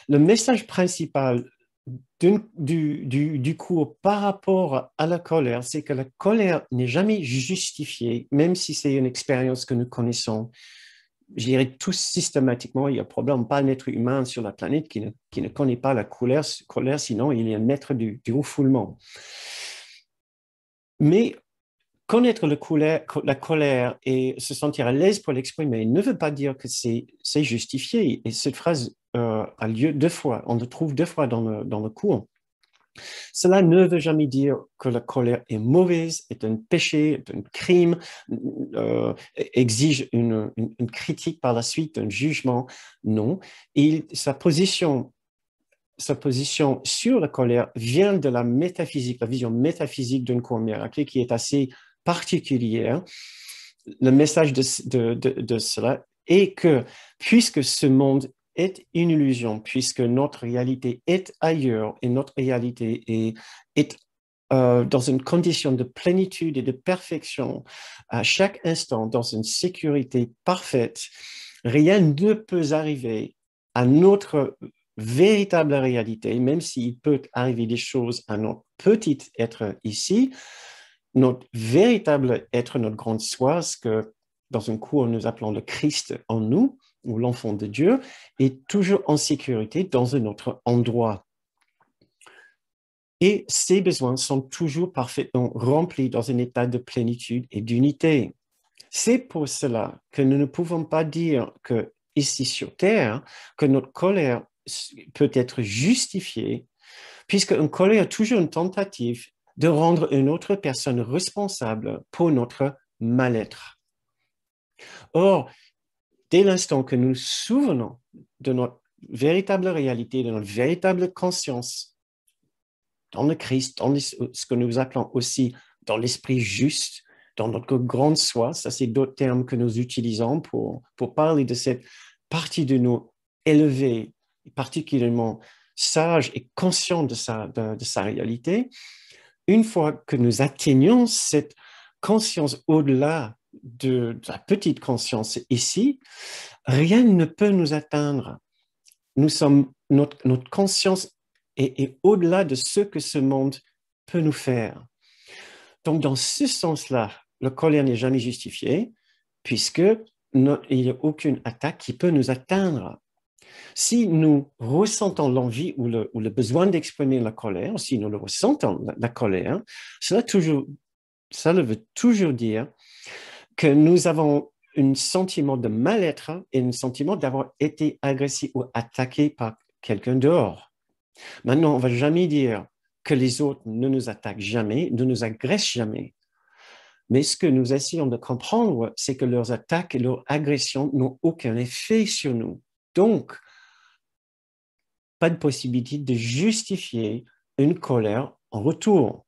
Le message principal du cours par rapport à la colère, c'est que la colère n'est jamais justifiée, même si c'est une expérience que nous connaissons. Je dirais tous systématiquement, il y a probablement pas un être humain sur la planète qui ne connaît pas la colère, sinon il est un maître du refoulement. Mais connaître la colère et se sentir à l'aise pour l'exprimer ne veut pas dire que c'est justifié. Et cette phrase a lieu deux fois, on le trouve deux fois dans le cours. Cela ne veut jamais dire que la colère est mauvaise, est un péché, est un crime, exige une critique par la suite, un jugement. Non. Et sa position sur la colère vient de la métaphysique, la vision métaphysique d'une cour miracle qui est assez particulière. Le message de cela est que puisque ce monde est une illusion, puisque notre réalité est ailleurs et notre réalité est dans une condition de plénitude et de perfection à chaque instant, dans une sécurité parfaite, rien ne peut arriver à notre véritable réalité, même s'il peut arriver des choses à notre petit être ici, notre véritable être, notre grande soi, ce que dans un cours nous appelons le Christ en nous, ou l'enfant de Dieu, est toujours en sécurité dans un autre endroit. Et ses besoins sont toujours parfaitement remplis dans un état de plénitude et d'unité. C'est pour cela que nous ne pouvons pas dire que ici sur Terre, que notre colère peut être justifiée, puisque une colère est toujours une tentative de rendre une autre personne responsable pour notre mal-être. Or, dès l'instant que nous nous souvenons de notre véritable réalité, de notre véritable conscience dans le Christ, dans ce que nous appelons aussi dans l'esprit juste, dans notre grande soi, ça c'est d'autres termes que nous utilisons pour parler de cette partie de nous élevée, particulièrement sage et conscient de sa réalité. Une fois que nous atteignons cette conscience au-delà de la petite conscience ici, rien ne peut nous atteindre. Notre conscience est au-delà de ce que ce monde peut nous faire. Donc, dans ce sens-là, la colère n'est jamais justifiée, puisque il n'y a aucune attaque qui peut nous atteindre. Si nous ressentons l'envie ou le besoin d'exprimer la colère, si nous le ressentons, la colère, cela veut toujours dire que nous avons un sentiment de mal-être et un sentiment d'avoir été agressé ou attaqué par quelqu'un dehors. Maintenant, on ne va jamais dire que les autres ne nous attaquent jamais, ne nous agressent jamais. Mais ce que nous essayons de comprendre, c'est que leurs attaques et leurs agressions n'ont aucun effet sur nous. Donc, pas de possibilité de justifier une colère en retour.